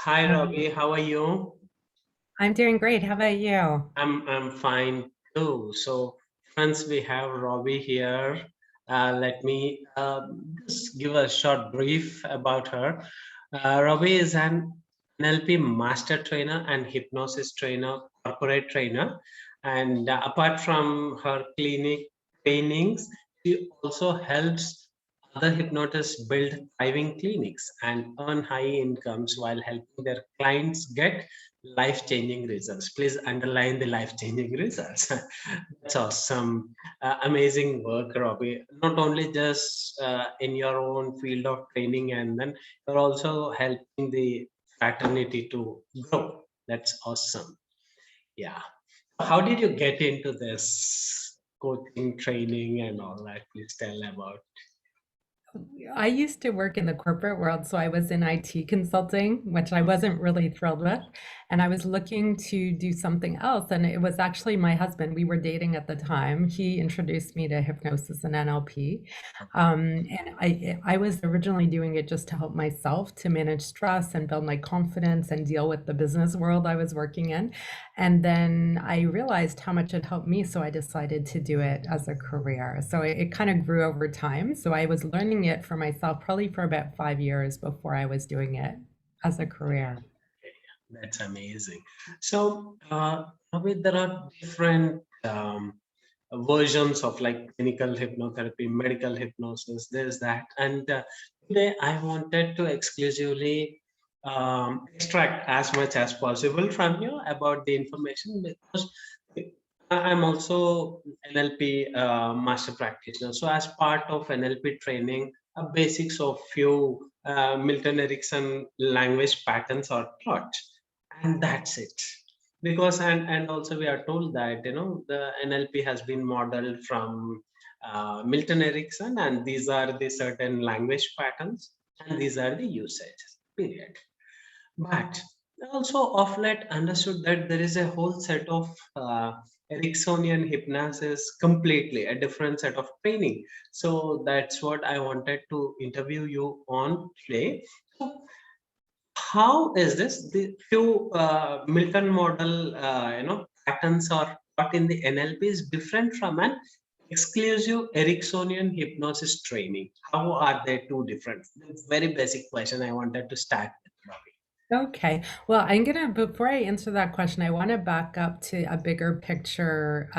Hi Um, Robbie, how are you? I'm doing great. How about you? I'm fine too. So friends, we have Robbie here. Let me just give a short brief about her. Robbie is an NLP master trainer and hypnosis trainer, corporate trainer, and apart from her clinic trainings, she also helps other hypnotists build thriving clinics and earn high incomes while helping their clients get life-changing results. Please underline the life-changing results. That's awesome. Amazing work, Robbie. Not only just in your own field of training, and then you're also helping the fraternity to grow. That's awesome. Yeah. How did you get into this coaching, training, and all that? Please tell about. I used to work in the corporate world, so I was in IT consulting, which I wasn't really thrilled with. And I was looking to do something else. And it was actually my husband. We were dating at the time. He introduced me to hypnosis and NLP. And I was originally doing it just to help myself to manage stress and build my confidence and deal with the business world I was working in. And then I realized how much it helped me, so I decided to do it as a career. So it kind of grew over time. So I was learning it for myself probably for about 5 years before I was doing it as a career. That's amazing. So, Robbie, there are different versions of like clinical hypnotherapy, medical hypnosis, there's that. And today I wanted to exclusively extract as much as possible from you about the information because I'm also NLP master practitioner. So as part of NLP training, a basics of few Milton Erickson language patterns are taught, and that's it because and also we are told that the NLP has been modeled from Milton Erickson, and these are the certain language patterns, and these are the usages. Period. But also of late understood that there is a whole set of Ericksonian hypnosis, completely a different set of training. So that's what I wanted to interview you on today. So how is this? The few Milton model, patterns or what in the NLP is different from an exclusive Ericksonian hypnosis training. How are they two different? Very basic question I wanted to start with, Robbie. Okay. Well, I'm gonna, before I answer that question, I want to back up to a bigger picture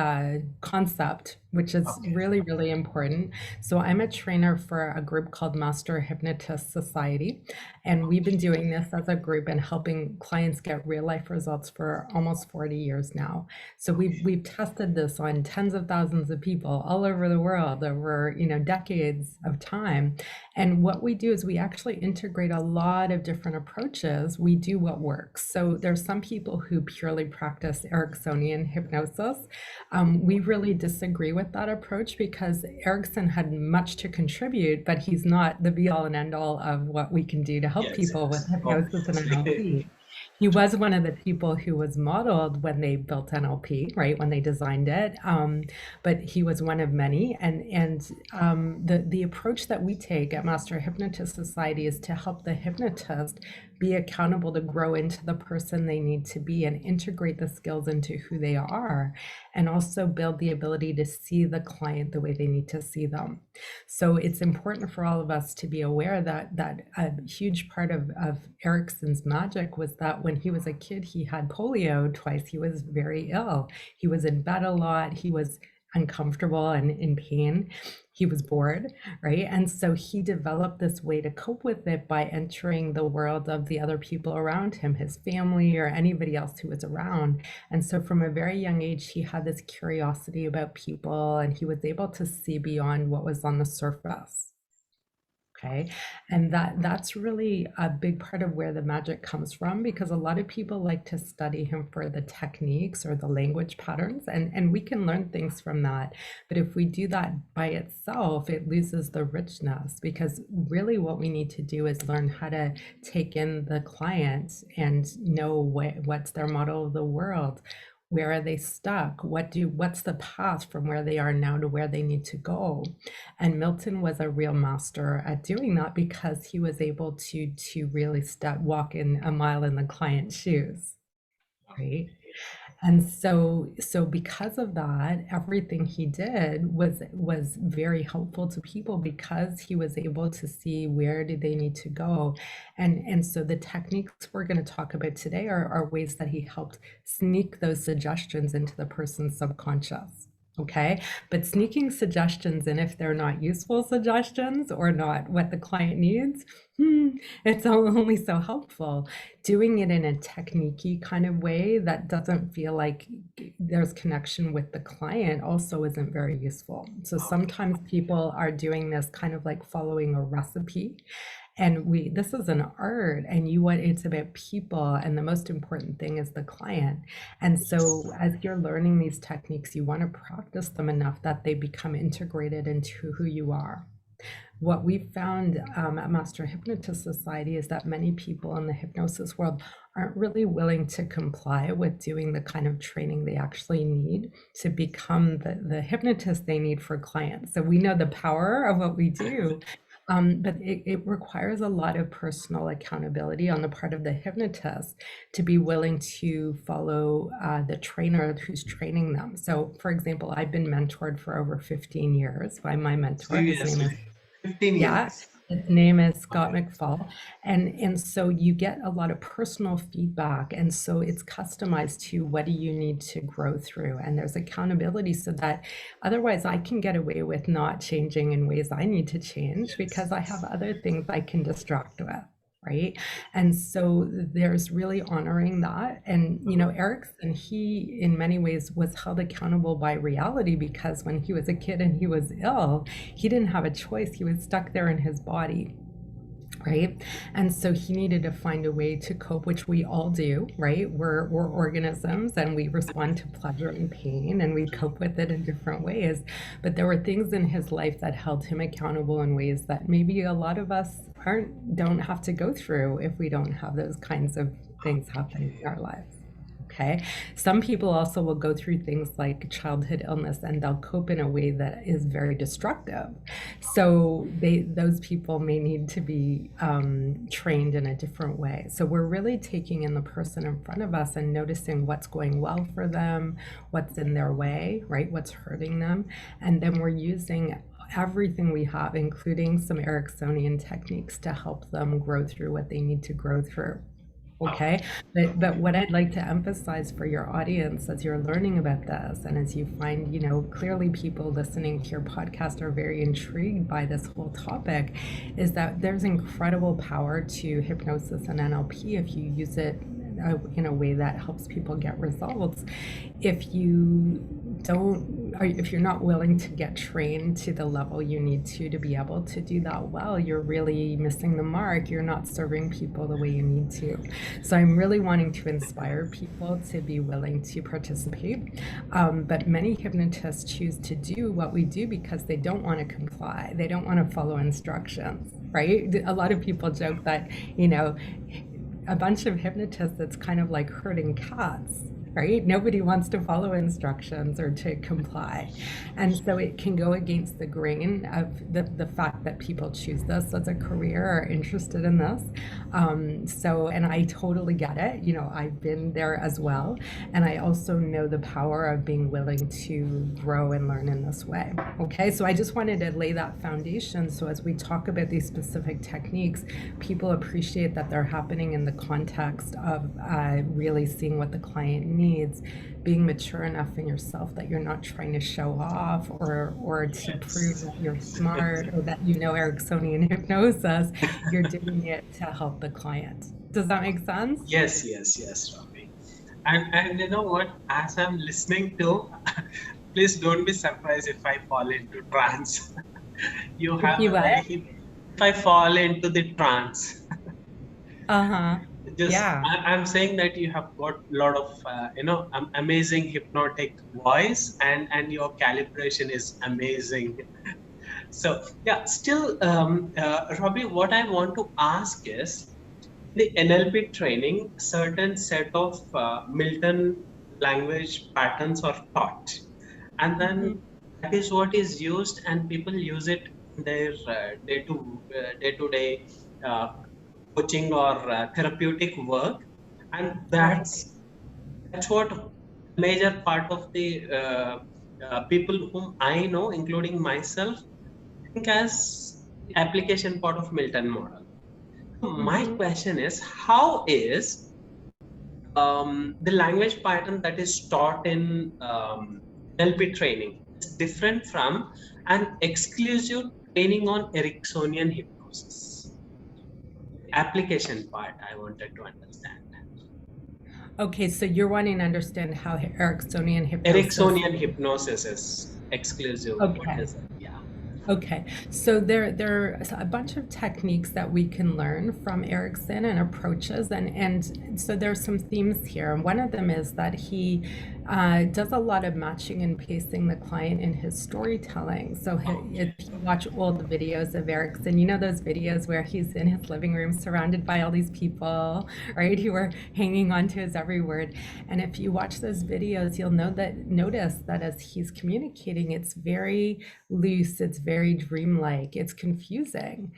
concept, which is Okay. really, really important. So, I'm a trainer for a group called Master Hypnotist Society, and we've been doing this as a group and helping clients get real life results for almost 40 years now. So, we've tested this on tens of thousands of people all over the world over, decades of time. And what we do is we actually integrate a lot of different approaches. We do what works. So there's some people who purely practice Ericksonian hypnosis. We really disagree with that approach because Erickson had much to contribute, but he's not the be all and end all of what we can do to help Yes, people with yes, hypnosis and obviously. NLP. He was one of the people who was modeled when they built NLP, right? When they designed it. But he was one of many. And the approach that we take at Master Hypnotist Society is to help the hypnotist be accountable to grow into the person they need to be and integrate the skills into who they are, and also build the ability to see the client the way they need to see them. So it's important for all of us to be aware that a huge part of Erickson's magic was that when he was a kid, he had polio twice. He was very ill. He was in bed a lot. He was uncomfortable and in pain. He was bored, right? And so he developed this way to cope with it by entering the world of the other people around him, his family or anybody else who was around. And so from a very young age, he had this curiosity about people and he was able to see beyond what was on the surface. Okay. And that's really a big part of where the magic comes from because a lot of people like to study him for the techniques or the language patterns, and we can learn things from that. But if we do that by itself, it loses the richness because really what we need to do is learn how to take in the client and know what's their model of the world. Where are they stuck? What's the path from where they are now to where they need to go? And Milton was a real master at doing that because he was able to really walk in a mile in the client's shoes, right? And so because of that, everything he did was very helpful to people because he was able to see where do they need to go. And so the techniques we're going to talk about today are ways that he helped sneak those suggestions into the person's subconscious. Okay. But sneaking suggestions in, if they're not useful suggestions or not what the client needs, it's only so helpful. Doing it in a techniquey kind of way that doesn't feel like there's connection with the client also isn't very useful. So sometimes people are doing this kind of like following a recipe, and this is an art, and it's about people, and the most important thing is the client. And so as you're learning these techniques, you want to practice them enough that they become integrated into who you are. What we've found at Master Hypnotist Society is that many people in the hypnosis world aren't really willing to comply with doing the kind of training they actually need to become the hypnotist they need for clients. So we know the power of what we do, but it requires a lot of personal accountability on the part of the hypnotist to be willing to follow the trainer who's training them. So, for example, I've been mentored for over 15 years by my mentor. His name is 15 yeah, years. his name is Scott McFall. And so you get a lot of personal feedback. And so it's customized to what do you need to grow through. And there's accountability so that otherwise I can get away with not changing in ways I need to change because I have other things I can distract with. Right. And so there's really honoring that. And, Erickson, he in many ways was held accountable by reality because when he was a kid and he was ill, he didn't have a choice. He was stuck there in his body. Right. And so he needed to find a way to cope, which we all do, right? We're organisms and we respond to pleasure and pain and we cope with it in different ways. But there were things in his life that held him accountable in ways that maybe a lot of us don't have to go through if we don't have those kinds of things happening in our lives. Okay. Some people also will go through things like childhood illness and they'll cope in a way that is very destructive. So those people may need to be trained in a different way. So we're really taking in the person in front of us and noticing what's going well for them, what's in their way, right? What's hurting them. And then we're using everything we have, including some Ericksonian techniques to help them grow through what they need to grow through. Okay. But what I'd like to emphasize for your audience as you're learning about this, and as you find, clearly people listening to your podcast are very intrigued by this whole topic, is that there's incredible power to hypnosis and NLP if you use it in a way that helps people get results. If you're not willing to get trained to the level you need to be able to do that well, you're really missing the mark. You're not serving people the way you need to. So I'm really wanting to inspire people to be willing to participate. But many hypnotists choose to do what we do because they don't want to comply. They don't want to follow instructions, right? A lot of people joke that, a bunch of hypnotists, it's kind of like herding cats, right? Nobody wants to follow instructions or to comply. And so it can go against the grain of the fact that people choose this as a career or are interested in this. And I totally get it. I've been there as well. And I also know the power of being willing to grow and learn in this way. Okay, so I just wanted to lay that foundation. So as we talk about these specific techniques, people appreciate that they're happening in the context of really seeing what the client needs, being mature enough in yourself that you're not trying to show off or to prove that you're smart or that Ericksonian hypnosis. You're doing it to help the client. Does that make sense? Yes, Robbie. And you know what? As I'm listening to, please don't be surprised if I fall into trance. If I fall into the trance. I'm saying that you have got a lot of amazing hypnotic voice and your calibration is amazing. So still Robbie, what I want to ask is, the NLP training, certain set of Milton language patterns are taught, and Mhm. then that is what is used, and people use it in their day-to-day uh, coaching or therapeutic work, and Right. that's what major part of the people whom I know, including myself, think as the application part of Milton model. So my Mhm. question is, how is the language pattern that is taught in NLP training is different from an exclusive training on Ericksonian hypnosis? The application part I wanted to understand. Okay, so you're wanting to understand how Ericksonian hypnosis. Ericksonian hypnosis is exclusive. What Okay. is it? Yeah. Okay, so there are a bunch of techniques that we can learn from Erickson and approaches, and so there's some themes here. And one of them is that he does a lot of matching and pacing the client in his storytelling. So if Okay. you watch old videos of Erickson, you know those videos where he's in his living room surrounded by all these people, right, who are hanging on to his every word. And if you watch those videos, you'll notice that as he's communicating, it's very loose, it's very dreamlike, it's confusing.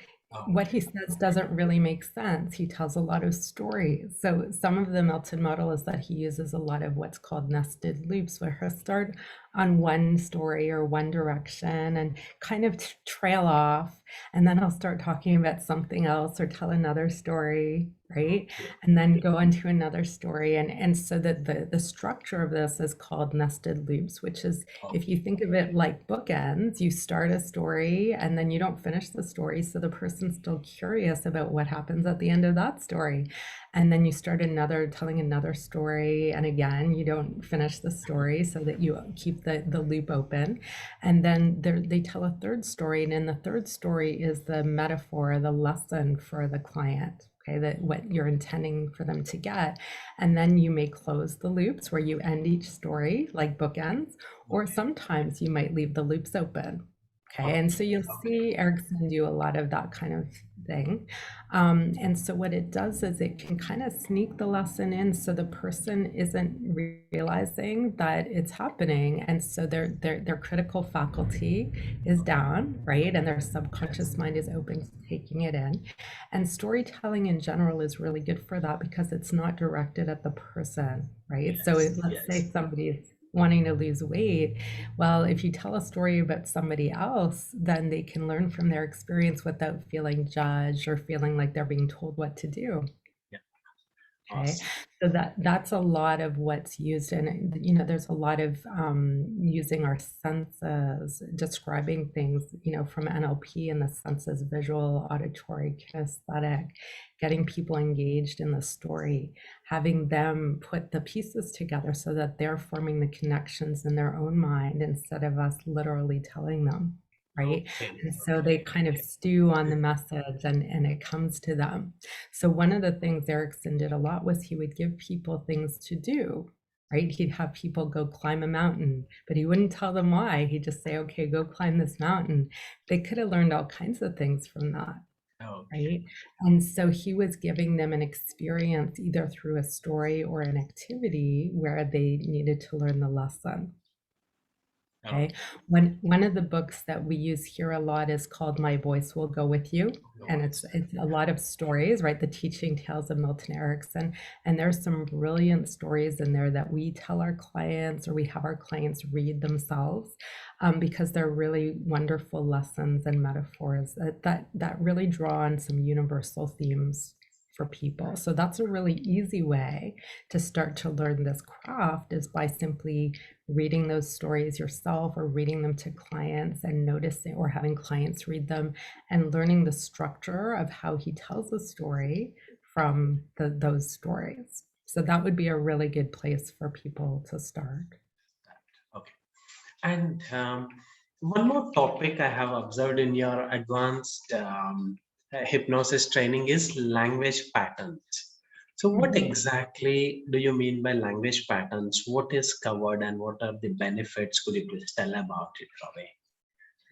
What he Okay. says doesn't really make sense. He tells a lot of stories. So some of the Milton model is that he uses a lot of what's called nested loops, where he'll start on one story or one direction and kind of trail off, and then he'll start talking about something else or tell another story, right? Okay. And then go into another story. And so that the structure of this is called nested loops, which is, if you think of it like bookends, you start a story and then you don't finish the story. So the person's still curious about what happens at the end of that story. And then you start telling another story. And again, you don't finish the story so that you keep the loop open. And then they tell a third story. And in the third story is the metaphor, the lesson for the client. Okay, that what you're intending for them to get. And then you may close the loops where you end each story like bookends, or Okay. sometimes you might leave the loops open. Okay, and so Okay. you'll Okay. see Erickson do a lot of that kind of thing. And so what it does is it can kind of sneak the lesson in so the person isn't realizing that it's happening. And so their critical faculty is down, right? And their subconscious Yes. mind is open to taking it in. And storytelling in general is really good for that because it's not directed at the person, right? So Yes. let's say Yes. somebody is wanting to lose weight. Well, if you tell a story about somebody else, then they can learn from their experience without feeling judged or feeling like they're being told what to do. Yeah. Okay, Awesome. so that's a lot of what's used, and there's a lot of using our senses, describing things, from NLP and the senses: visual, auditory, kinesthetic, getting people engaged in the story, having them put the pieces together so that they're forming the connections in their own mind instead of us literally telling them, right? Okay. And so Okay. they kind of stew on the message, and it comes to them. So one of the things Erickson did a lot was he would give people things to do, right? He'd have people go climb a mountain, but he wouldn't tell them why. He'd just say, okay, go climb this mountain. They could have learned all kinds of things from that, Okay. right? And so he was giving them an experience either through a story or an activity where they needed to learn the lesson. Okay. Okay. One of the books that we use here a lot is called My Voice Will Go With You. No And worries. it's a lot of stories, right? The teaching tales of Milton Erickson. And there's some brilliant stories in there that we tell our clients, or we have our clients read themselves, because they're really wonderful lessons and metaphors that really draw on some universal themes for people. So that's a really easy way to start to learn this craft, is by simply reading those stories yourself or reading them to clients and noticing, or having clients read them and learning the structure of how he tells the story from those stories. So that would be a really good place for people to start. Okay. And one more topic I have observed in your advanced hypnosis training is language patterns. So, what Mhm. exactly do you mean by language patterns? What is covered and what are the benefits? Could you please tell about it, Robbie?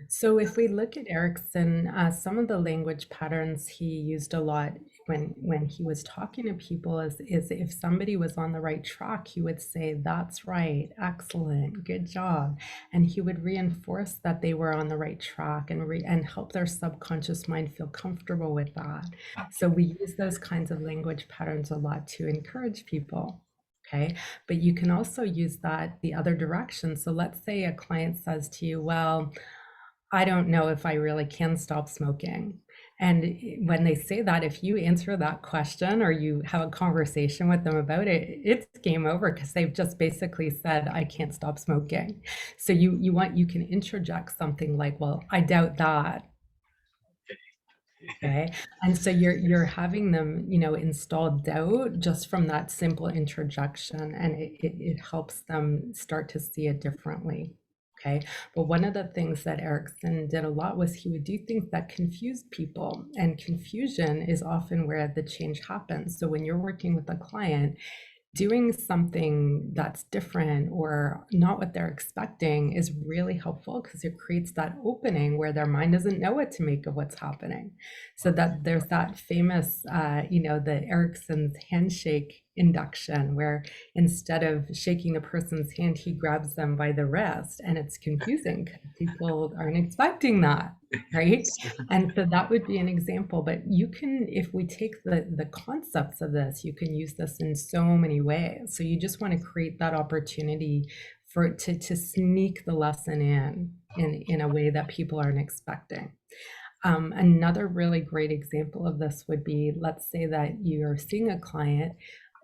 So if we look at Erickson, some of the language patterns he used a lot when he was talking to people is if somebody was on the right track, he would say, "That's right, excellent, good job," and he would reinforce that they were on the right track and help their subconscious mind feel comfortable with that. So we use those kinds of language patterns a lot to encourage people. Okay, but you can also use that the other direction. So let's say a client says to you, "Well, I don't know if I really can stop smoking." And when they say that, if you answer that question or you have a conversation with them about it, it's game over because they've just basically said, "I can't stop smoking." So you can interject something like, "Well, I doubt that." Okay. And so you're having them, install doubt just from that simple interjection, and it helps them start to see it differently. Okay. But one of the things that Erickson did a lot was he would do things that confused people, and confusion is often where the change happens. So when you're working with a client, doing something that's different or not what they're expecting is really helpful because it creates that opening where their mind doesn't know what to make of what's happening. So that there's that famous, the Erickson's handshake induction, where instead of shaking the person's hand, he grabs them by the wrist, and it's confusing because people aren't expecting that, right? And so that would be an example, but you can, if we take the concepts of this, you can use this in so many ways. So you just want to create that opportunity for it to sneak the lesson in a way that people aren't expecting. Another really great example of this would be, let's say that you're seeing a client.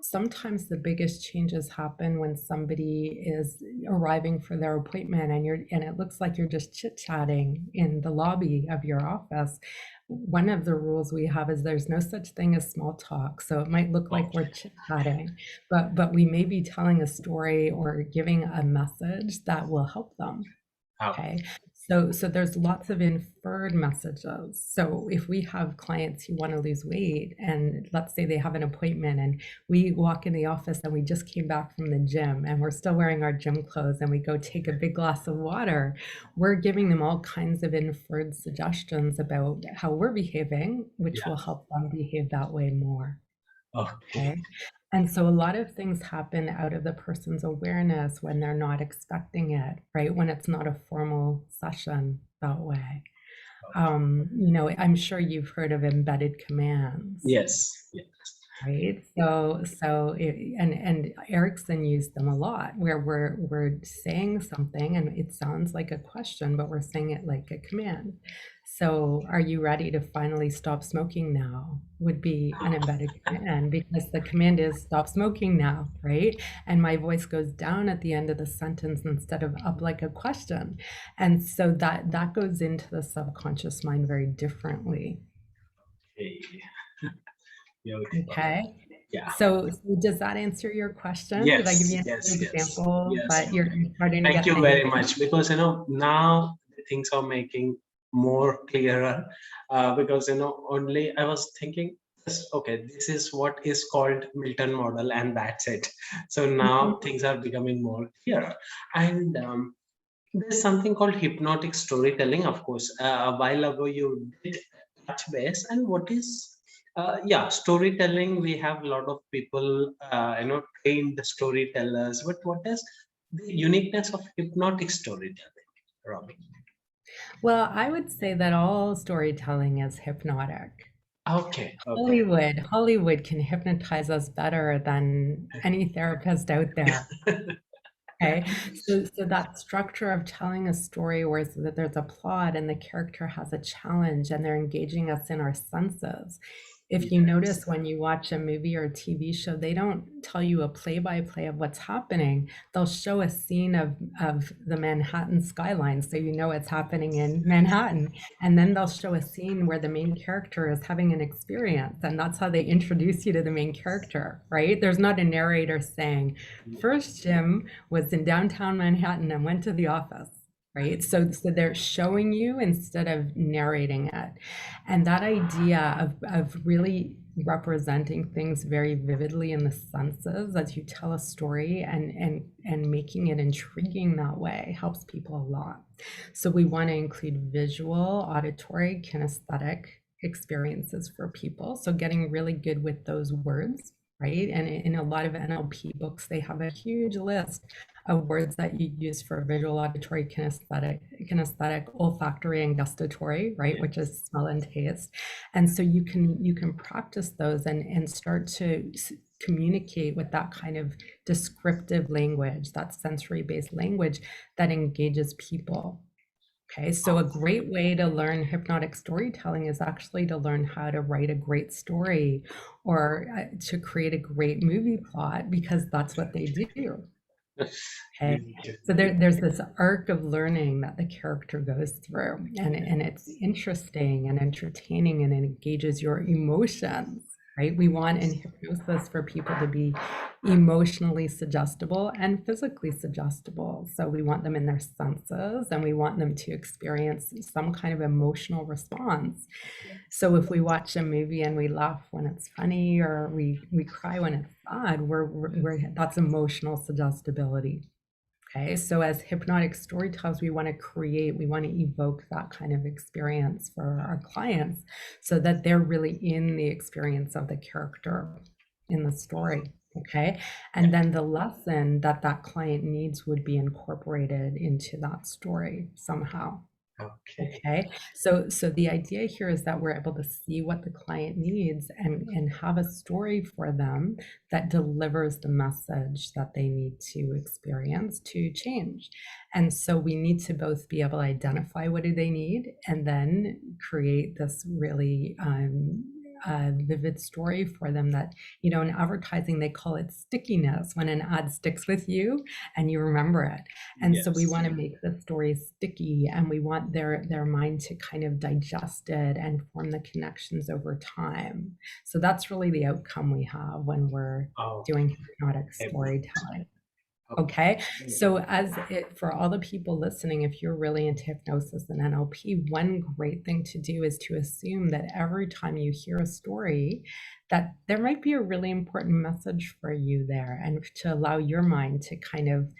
Sometimes the biggest changes happen when somebody is arriving for their appointment and it looks like you're just chit-chatting in the lobby of your office. One of the rules we have is there's no such thing as small talk. So it might look like we're chit-chatting, but we may be telling a story or giving a message that will help them. Okay. So there's lots of inferred messages. So if we have clients who want to lose weight, and let's say they have an appointment and we walk in the office and we just came back from the gym and we're still wearing our gym clothes and we go take a big glass of water, we're giving them all kinds of inferred suggestions about how we're behaving, which will help them behave that way more. Okay. And so a lot of things happen out of the person's awareness when they're not expecting it, right? When it's not a formal session that way. I'm sure you've heard of embedded commands. Yes. Right. And Erickson used them a lot, where we're saying something and it sounds like a question, but we're saying it like a command. So, "Are you ready to finally stop smoking now?" would be an embedded command, because the command is "stop smoking now," right? And my voice goes down at the end of the sentence instead of up like a question. And so that goes into the subconscious mind very differently. Okay. Yeah. So does that answer your question? Did I give you an example that you're starting to Thank get you the very hang of? much, because now things are making more clearer, because only I was thinking, yes, okay, this is what is called Milton model and that's it. So now things are becoming more clear. And there's something called hypnotic storytelling. Of course, a while ago you did touch base. And what is, storytelling? We have a lot of people, trained storytellers. But what is the uniqueness of hypnotic storytelling, Robbie? Well, I would say that all storytelling is hypnotic. Okay. Hollywood can hypnotize us better than any therapist out there. Okay. So that structure of telling a story where that there's a plot and the character has a challenge and they're engaging us in our senses. If you notice when you watch a movie or a TV show, they don't tell you a play-by-play of what's happening. They'll show a scene of the Manhattan skyline, so you know it's happening in Manhattan. And then they'll show a scene where the main character is having an experience, and that's how they introduce you to the main character, right? There's not a narrator saying, "First Jim was in downtown Manhattan and went to the office." Right. So they're showing you instead of narrating it. And that idea of really representing things very vividly in the senses as you tell a story, and making it intriguing that way helps people a lot. So we want to include visual, auditory, kinesthetic experiences for people. So getting really good with those words, right? And in a lot of NLP books, they have a huge list of words that you use for visual, auditory, kinesthetic, olfactory, and gustatory, right? Which is smell and taste. And so you can practice those and start to communicate with that kind of descriptive language, that sensory-based language that engages people. Okay, so a great way to learn hypnotic storytelling is actually to learn how to write a great story, or to create a great movie plot, because that's what they do. Okay, so there's this arc of learning that the character goes through, and it's interesting and entertaining, and it engages your emotions, right? We want in hypnosis for people to be emotionally suggestible and physically suggestible. So we want them in their senses, and we want them to experience some kind of emotional response. So if we watch a movie and we laugh when it's funny, or we cry when it's sad, that's emotional suggestibility. Okay, so as hypnotic storytellers, we want to evoke that kind of experience for our clients, so that they're really in the experience of the character in the story. Okay, and then the lesson that client needs would be incorporated into that story somehow. Okay, so the idea here is that we're able to see what the client needs, and have a story for them that delivers the message that they need to experience to change. And so we need to both be able to identify what do they need, and then create this really vivid story for them that, in advertising, they call it stickiness, when an ad sticks with you and you remember it. And so we want to make the story sticky, and we want their mind to kind of digest it and form the connections over time. So that's really the outcome we have when we're doing hypnotic storytelling. Okay, so for all the people listening, if you're really into hypnosis and NLP, one great thing to do is to assume that every time you hear a story, that there might be a really important message for you there, and to allow your mind to kind of,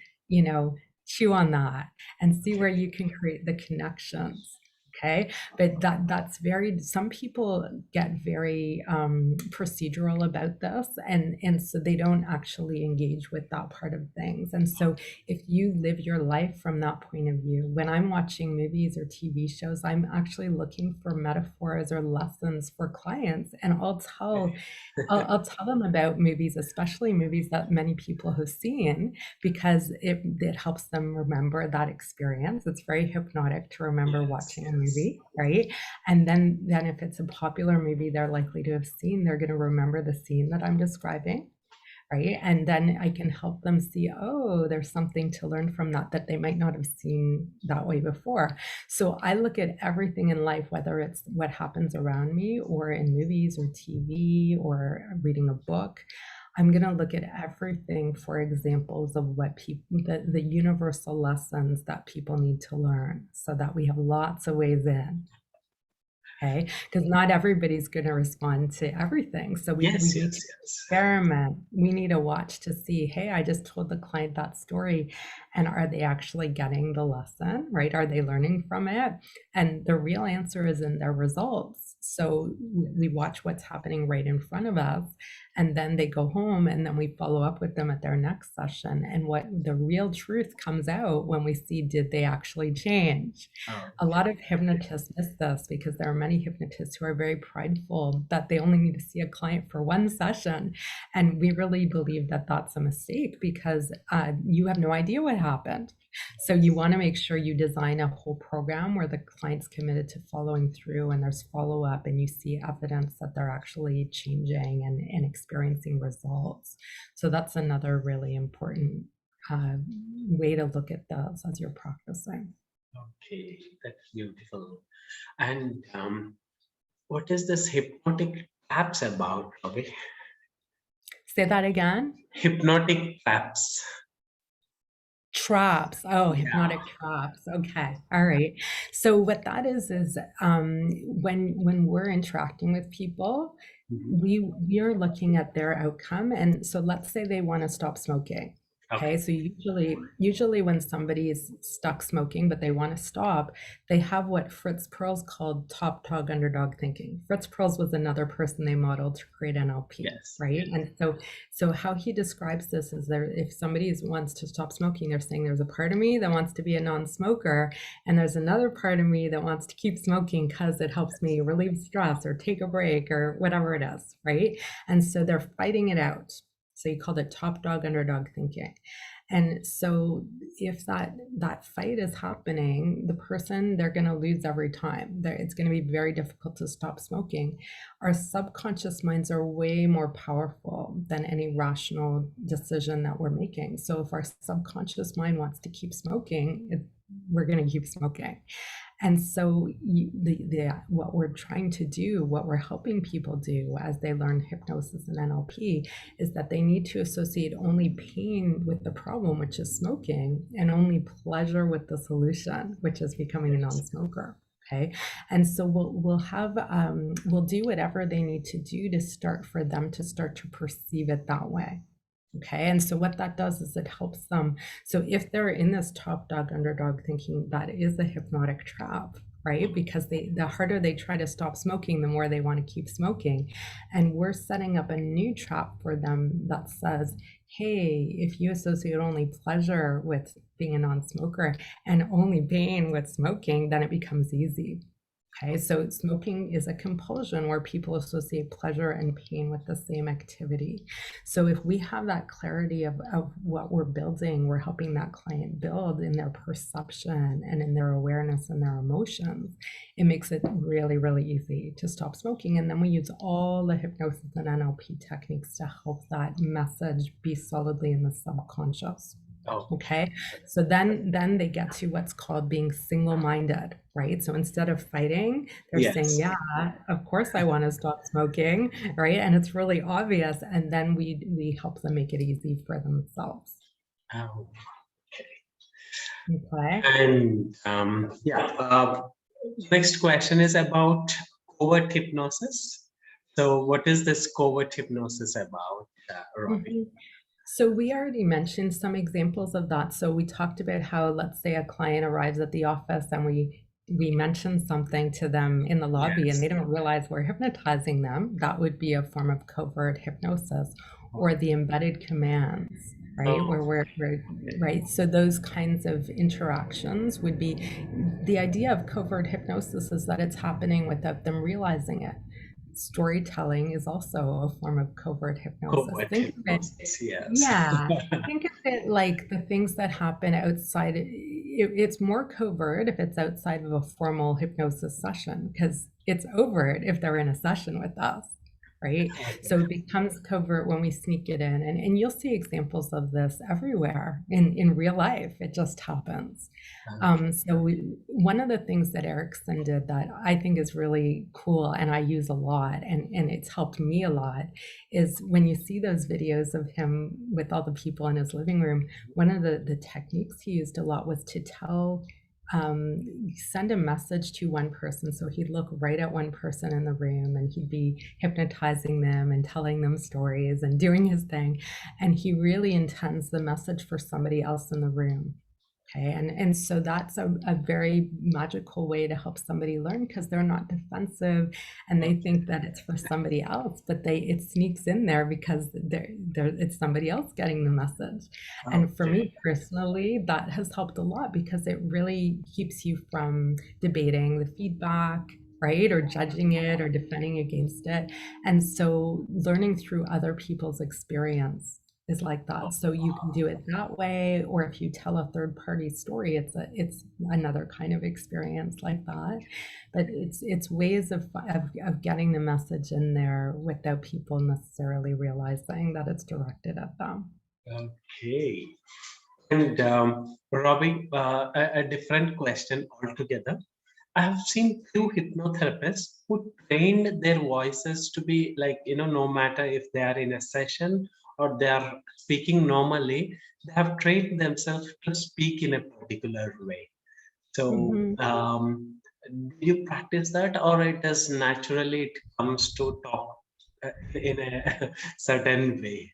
chew on that and see where you can create the connections. Okay, but that's some people get very procedural about this, and so they don't actually engage with that part of things. And so if you live your life from that point of view, when I'm watching movies or TV shows, I'm actually looking for metaphors or lessons for clients, and I'll tell them about movies, especially movies that many people have seen, because it helps them remember that experience. It's very hypnotic to remember watching a movie, right? And then if it's a popular movie they're likely to have seen, they're going to remember the scene that I'm describing, right? And then I can help them see, there's something to learn from that they might not have seen that way before. So I look at everything in life, whether it's what happens around me, or in movies or TV or reading a book. I'm going to look at everything for examples of what the universal lessons that people need to learn, so that we have lots of ways in. Okay, because not everybody's going to respond to everything. So we need to experiment. We need to watch to see, hey, I just told the client that story, and are they actually getting the lesson, right? Are they learning from it? And the real answer is in their results. So we watch what's happening right in front of us, and then they go home, and then we follow up with them at their next session. And what the real truth comes out when we see, did they actually change? A lot of hypnotists miss this, because there are many hypnotists who are very prideful that they only need to see a client for one session. And we really believe that that's a mistake, because you have no idea what happened. So you want to make sure you design a whole program where the client's committed to following through, and there's follow-up, and you see evidence that they're actually changing and experiencing results. So that's another really important way to look at those as you're practicing. Okay, that's beautiful. And what is this hypnotic apps about, Robbie? Say that again. Hypnotic apps. Traps. Oh, Yeah. hypnotic traps. Okay. All right. So what that is when we're interacting with people, Mhm. we are looking at their outcome. And so let's say they want to stop smoking. Okay, Okay. so usually when somebody is stuck smoking but they want to stop, they have what Fritz Perls called top dog underdog thinking. Fritz Perls was another person they modeled to create NLP, Yes. right? And so how he describes this is there, if somebody wants to stop smoking, they're saying there's a part of me that wants to be a non-smoker, and there's another part of me that wants to keep smoking because it helps me relieve stress or take a break or whatever it is, right? And so they're fighting it out. So you called it top dog underdog thinking. And so if that fight is happening, the person, they're going to lose every time. It's going to be very difficult to stop smoking. Our subconscious minds are way more powerful than any rational decision that we're making. So if our subconscious mind wants to keep smoking, we're going to keep smoking. And so what we're trying to do, what we're helping people do as they learn hypnosis and NLP, is that they need to associate only pain with the problem, which is smoking, and only pleasure with the solution, which is becoming a non-smoker. Okay, and so we'll do whatever they need to do to start to perceive it that way. Okay, and so what that does is it helps them. So if they're in this top dog underdog thinking, that is a hypnotic trap, right? Because the harder they try to stop smoking, the more they want to keep smoking. And we're setting up a new trap for them that says, hey, if you associate only pleasure with being a non-smoker and only pain with smoking, then it becomes easy. Okay, so smoking is a compulsion where people associate pleasure and pain with the same activity. So if we have that clarity of what we're building, we're helping that client build in their perception and in their awareness and their emotions, it makes it really, really easy to stop smoking. And then we use all the hypnosis and NLP techniques to help that message be solidly in the subconscious. Oh, Okay, so then they get to what's called being single-minded, right? So instead of fighting, they're saying, yes. yeah, of course I want to stop smoking, right? And it's really obvious, and then we help them make it easy for themselves. Oh, Okay. and yeah, next question is about covert hypnosis. So, what is this covert hypnosis about, Robbie? Mhm. So we already mentioned some examples of that. So we talked about how, let's say a client arrives at the office and we mention something to them in the lobby and Yes. they don't realize we're hypnotizing them. That would be a form of covert hypnosis, or the embedded commands, right? Oh, Where we're right. So those kinds of interactions would be the idea of covert hypnosis, is that it's happening without them realizing it. Storytelling is also a form of covert hypnosis. covert Think of it, hypnosis. Yes. yeah, think of it like the things that happen outside. It's more covert if it's outside of a formal hypnosis session, because it's overt if they're in a session with us, right? So it becomes covert when we sneak it in. And you'll see examples of this everywhere in real life. It just happens. One of the things that Erickson did that I think is really cool and I use a lot, and it's helped me a lot, is when you see those videos of him with all the people in his living room, one of the techniques he used a lot was to send a message to one person. So he'd look right at one person in the room and he'd be hypnotizing them and telling them stories and doing his thing. And he really intends the message for somebody else in the room. Okay, and so that's a very magical way to help somebody learn, because they're not defensive and they think that it's for somebody else, but it sneaks in there because it's somebody else getting the message. And for me personally, that has helped a lot because it really keeps you from debating the feedback, right, or judging it or defending against it. And so learning through other people's experience is like that. So you can do it that way, or if you tell a third party story, it's another kind of experience like that. But it's ways of getting the message in there without people necessarily realizing that it's directed at them. Okay. And Robbie, a different question altogether. I have seen few hypnotherapists who trained their voices to be like, no matter if they are in a session or they are speaking normally, they have trained themselves to speak in a particular way. So, Mhm. do you practice that, or it is naturally it comes to talk in a certain way?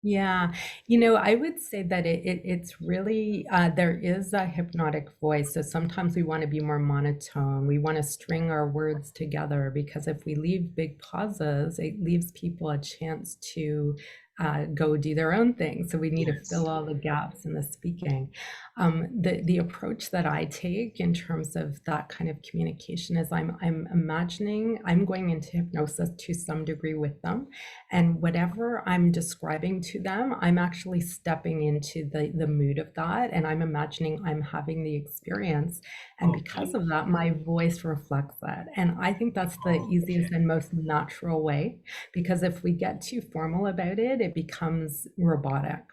Yeah, I would say that it's really there is a hypnotic voice. So sometimes we want to be more monotone. We want to string our words together because if we leave big pauses, it leaves people a chance to go do their own thing. So we need to Yes. fill all the gaps in the speaking. The approach that I take in terms of that kind of communication is I'm imagining I'm going into hypnosis to some degree with them. And whatever I'm describing to them, I'm actually stepping into the mood of that. And I'm imagining I'm having the experience. And because Okay. of that, my voice reflects that. And I think that's the Okay. easiest and most natural way. Because if we get too formal about it, it becomes robotic.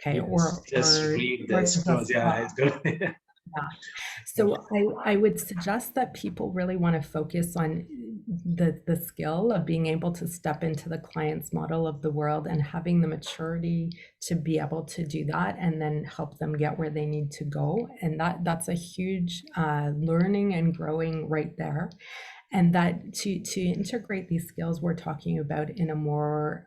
Okay. Yes. Just read Or this close just your eyes. Good. yeah. So I would suggest that people really want to focus on the skill of being able to step into the client's model of the world and having the maturity to be able to do that and then help them get where they need to go. And that's a huge learning and growing right there. And that to integrate these skills we're talking about in a more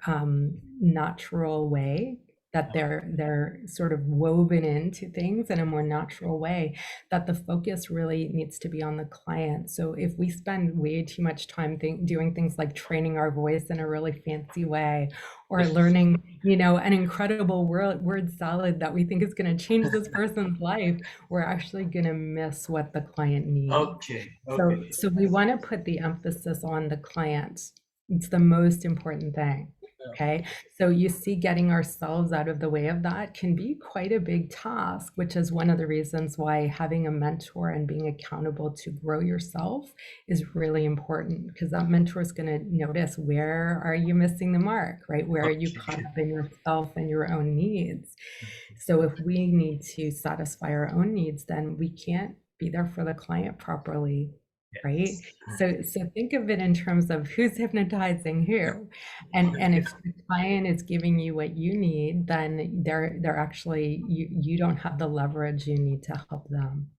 natural way, that they're sort of woven into things in a more natural way, that the focus really needs to be on the client. So if we spend way too much time doing things like training our voice in a really fancy way, or learning an incredible word salad that we think is going to change this person's life, we're actually going to miss what the client needs. Okay. Okay. So we want to put the emphasis on the client. It's the most important thing. Okay. So you see, getting ourselves out of the way of that can be quite a big task, which is one of the reasons why having a mentor and being accountable to grow yourself is really important, because that mentor is going to notice, where are you missing the mark, right? Where are you caught Okay. up in yourself and your own needs? So if we need to satisfy our own needs, then we can't be there for the client properly, right? Yes. So think of it in terms of who's hypnotizing who. And if the client is giving you what you need, then they're actually, you don't have the leverage you need to help them.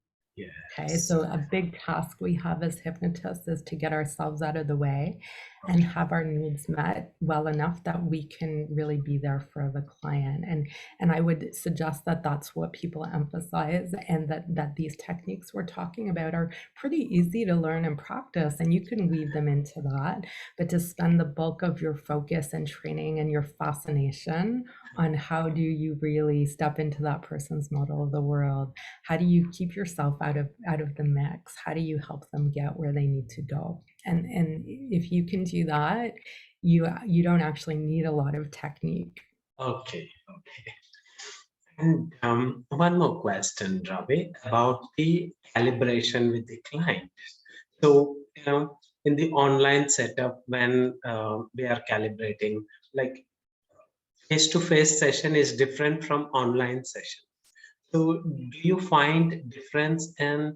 Okay, Yes. so a big task we have as hypnotists is to get ourselves out of the way and Okay. have our needs met well enough that we can really be there for the client. And I would suggest that that's what people emphasize, and that these techniques we're talking about are pretty easy to learn and practice, and you can weave them into that. But to spend the bulk of your focus and training and your fascination on how do you really step into that person's model of the world, how do you keep yourself out of the mix, how do you help them get where they need to go? And if you can do that, you don't actually need a lot of technique. Okay. Okay. And one more question, Ravi, about the calibration with the client. So, in the online setup, when we are calibrating, like face-to-face session is different from online session. So, do you find difference in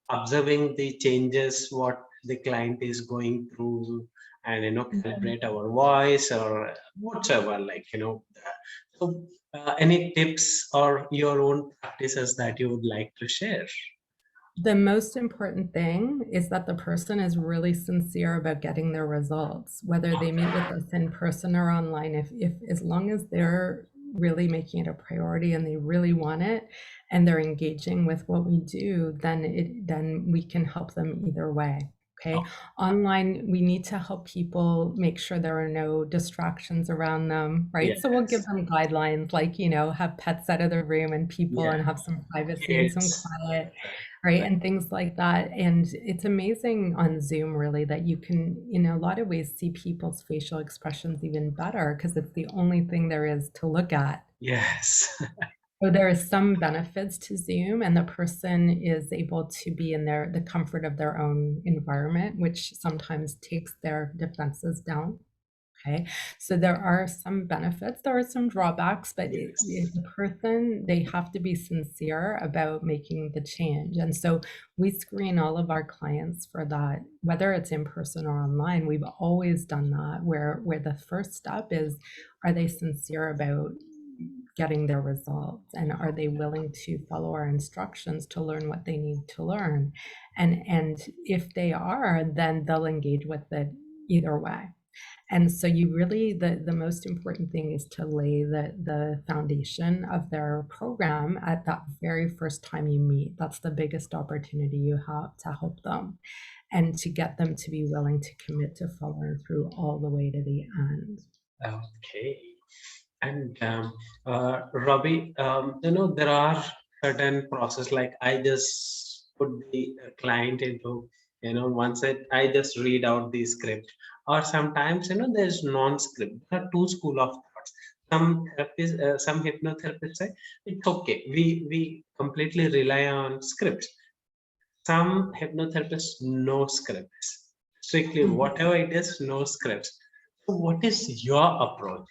observing the changes what the client is going through, and calibrate our voice or whatever, so any tips or your own practices that you would like to share? The most important thing is that the person is really sincere about getting their results, whether they meet with us in person or online. If as long as they're really making it a priority and they really want it and they're engaging with what we do, then we can help them either way. Okay. Online, we need to help people make sure there are no distractions around them, right? So we'll give Yes, them guidelines like, have pets out of the room and people, yeah, and have some privacy and some kids, quiet, right? And things like that. And it's amazing on Zoom, really, that you can, in a lot of ways, see people's facial expressions even better because it's the only thing there is to look at. yes. So there are some benefits to Zoom, and the person is able to be in the comfort of their own environment, which sometimes takes their defenses down. Okay, so there are some benefits, there are some drawbacks, but Yes. the person, they have to be sincere about making the change. And so we screen all of our clients for that, whether it's in person or online. We've always done that, where the first step is, are they sincere about getting their results, and are they willing to follow our instructions to learn what they need to learn? And if they are, then they'll engage with it either way. And so you really, the most important thing is to lay the foundation of their program at that very first time you meet. That's the biggest opportunity you have to help them, and to get them to be willing to commit to following through all the way to the end. Okay. And Robbie, there are certain process, like I just put the client into, once I just read out the script, or sometimes, there's non-script. There are two school of thoughts. Some therapists, some hypnotherapists say it's okay. We completely rely on scripts. Some hypnotherapists no scripts. Strictly, whatever it is, no scripts. So what is your approach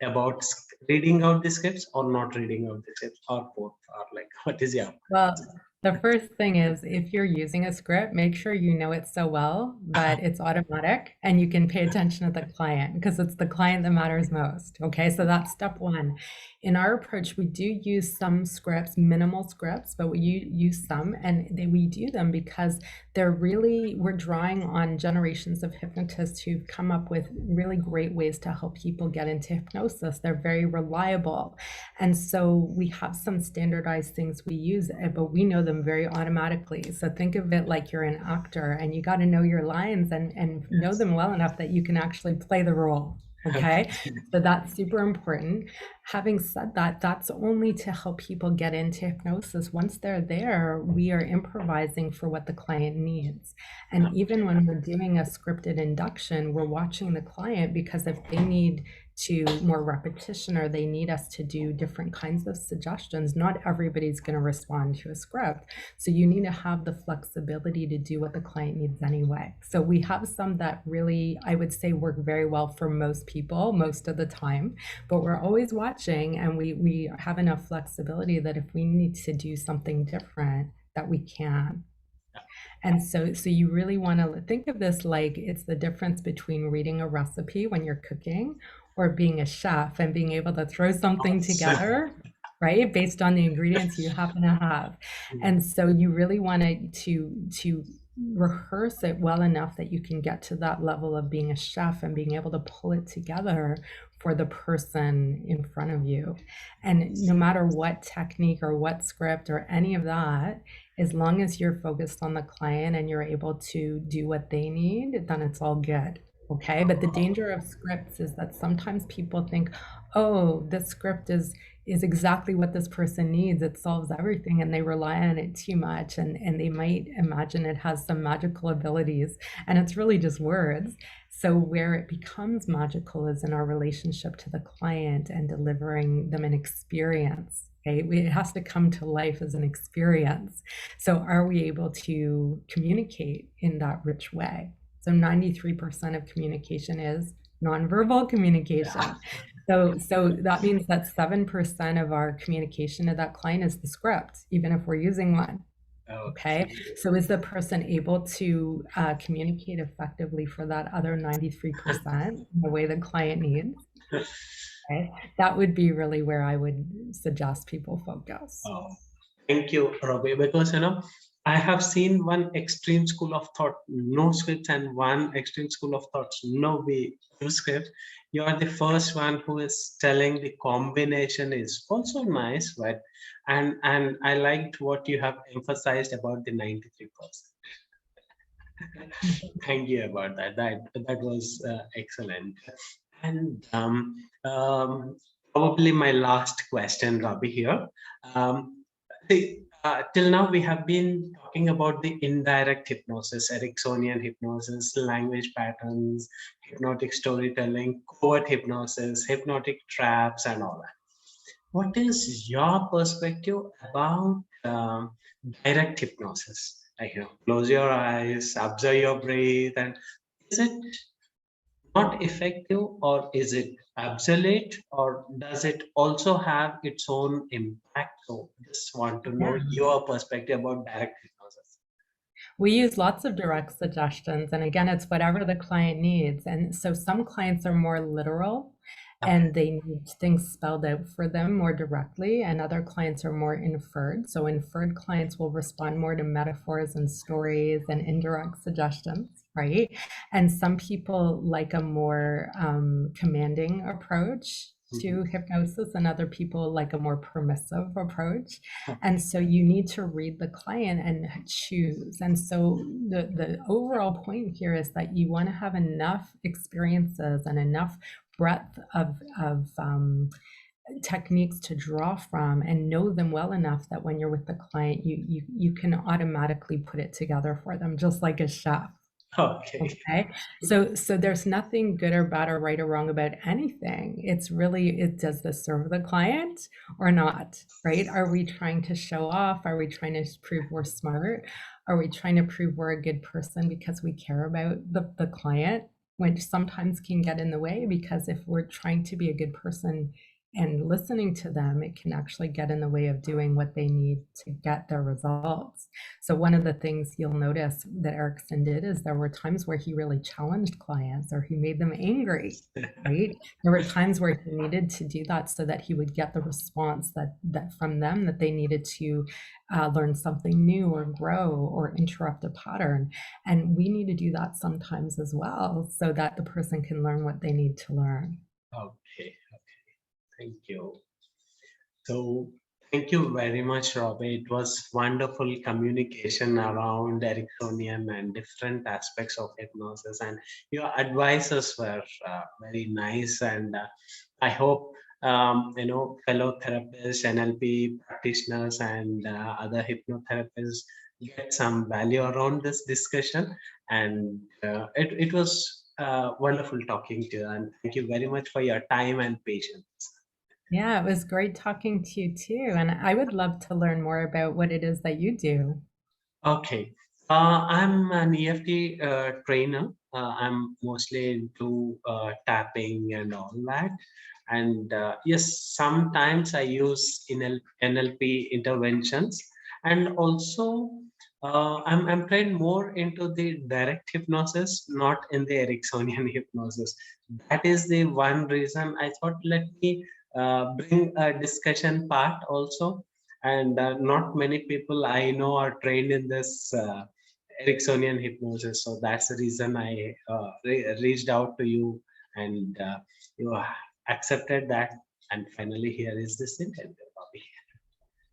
about reading out the scripts or not reading out the scripts, or both, or like what is your Well, the first thing is, if you're using a script, make sure you know it so well that it's automatic and you can pay attention to the client, because it's the client that matters most. Okay, so that's step one. In our approach, we do use some scripts, minimal scripts, but we use some, and we do them because we're drawing on generations of hypnotists who've come up with really great ways to help people get into hypnosis. They're very reliable. And so we have some standardized things we use, but we know them very automatically. So think of it like you're an actor, and you got to know your lines and know them well enough that you can actually play the role. Okay, so that's super important. Having said that, that's only to help people get into hypnosis. Once they're there, we are improvising for what the client needs. And even when we're doing a scripted induction, we're watching the client, because if they need to more repetition, or they need us to do different kinds of suggestions, not everybody's going to respond to a script. So you need to have the flexibility to do what the client needs anyway. So we have some that really, I would say, work very well for most people most of the time, but we're always watching, and we have enough flexibility that if we need to do something different, that we can. And so you really want to think of this like it's the difference between reading a recipe when you're cooking, or being a chef and being able to throw something together, right, based on the ingredients you happen to have. And so you really want to rehearse it well enough that you can get to that level of being a chef and being able to pull it together for the person in front of you. And no matter what technique or what script or any of that, as long as you're focused on the client and you're able to do what they need, then it's all good. Okay, but the danger of scripts is that sometimes people think, oh, this script is exactly what this person needs, it solves everything, and they rely on it too much, and they might imagine it has some magical abilities, and it's really just words. So where it becomes magical is in our relationship to the client and delivering them an experience. Okay, it has to come to life as an experience. So are we able to communicate in that rich way? So 93% of communication is nonverbal communication. So that means that 7% of our communication to that client is the script, even if we're using one. Okay, so is the person able to communicate effectively for that other 93% the way the client needs? Okay, that would be really where I would suggest people focus. Oh, thank you, Robbie, because I have seen one extreme school of thought, no scripts, and one extreme school of thoughts, no way, no script. You are the first one who is telling the combination is also nice, but and I liked what you have emphasized about the 93%. Thank you about that. That was excellent. And probably my last question, Robbie, here. See, till now we have been talking about the indirect hypnosis, Ericksonian hypnosis, language patterns, hypnotic storytelling, covert hypnosis, hypnotic traps, and all that. What is your perspective about direct hypnosis? Like, close your eyes, observe your breath, and is it not effective, or is it obsolete, or does it also have its own impact? So just want to know Yeah. your perspective about direct hypnosis. We use lots of direct suggestions, and again, it's whatever the client needs. And so some clients are more literal Okay. and they need things spelled out for them more directly, and other clients are more inferred. So inferred clients will respond more to metaphors and stories and indirect suggestions, right? And some people like a more commanding approach to Mhm. hypnosis, and other people like a more permissive approach. And so you need to read the client and choose. And so the overall point here is that you want to have enough experiences and enough breadth of techniques to draw from, and know them well enough that when you're with the client, you can automatically put it together for them, just like a chef. Okay. Okay. So there's nothing good or bad or right or wrong about anything. It's really, it does this serve the client or not, right? Are we trying to show off? Are we trying to prove we're smart? Are we trying to prove we're a good person because we care about the client, which sometimes can get in the way, because if we're trying to be a good person and listening to them, it can actually get in the way of doing what they need to get their results. So one of the things you'll notice that Erickson did is there were times where he really challenged clients or he made them angry, right? There were times where he needed to do that so that he would get the response that from them that they needed to learn something new or grow or interrupt a pattern. And we need to do that sometimes as well so that the person can learn what they need to learn. Okay. Thank you. So thank you very much, Robbie. It was wonderful communication around Ericksonian and different aspects of hypnosis, and your advices were very nice. And I hope fellow therapists, NLP practitioners, and other hypnotherapists get some value around this discussion. And it was wonderful talking to you. And thank you very much for your time and patience. Yeah, it was great talking to you too. And I would love to learn more about what it is that you do. Okay. I'm an EFT trainer. I'm mostly into tapping and all that. And yes, sometimes I use NLP interventions. And also, I'm trained more into the direct hypnosis, not in the Ericksonian hypnosis. That is the one reason I thought, let me bring a discussion part also. And not many people I know are trained in this Ericksonian hypnosis. So that's the reason I reached out to you, and you accepted that. And finally, here is this interview, Bobby.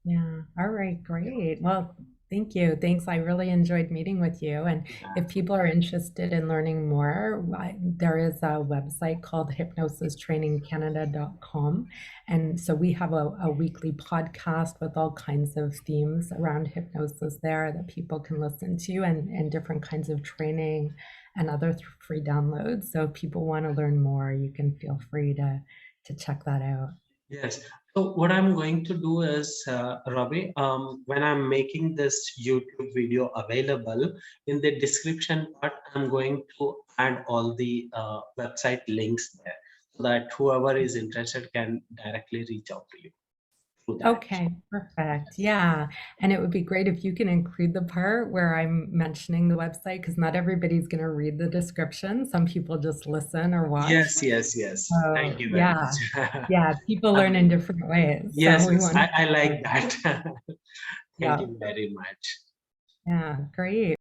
Yeah. All right. Great. Well, thank you. Thanks. I really enjoyed meeting with you. And if people are interested in learning more, there is a website called hypnosistrainingcanada.com. And so we have a weekly podcast with all kinds of themes around hypnosis there that people can listen to, and different kinds of training and other free downloads. So if people want to learn more, you can feel free to check that out. Yes. So what I'm going to do is, Robbie, when I'm making this YouTube video available, in the description part, I'm going to add all the website links there, so that whoever is interested can directly reach out to you through that. Okay, perfect. Yeah. And it would be great if you can include the part where I'm mentioning the website, because not everybody's going to read the description. Some people just listen or watch. Yes, yes, yes. Thank So, you very yeah. much. Yeah. People learn in different ways. So Yes, we yes, want I to, like that. Thank yeah. you very much. Yeah. Great.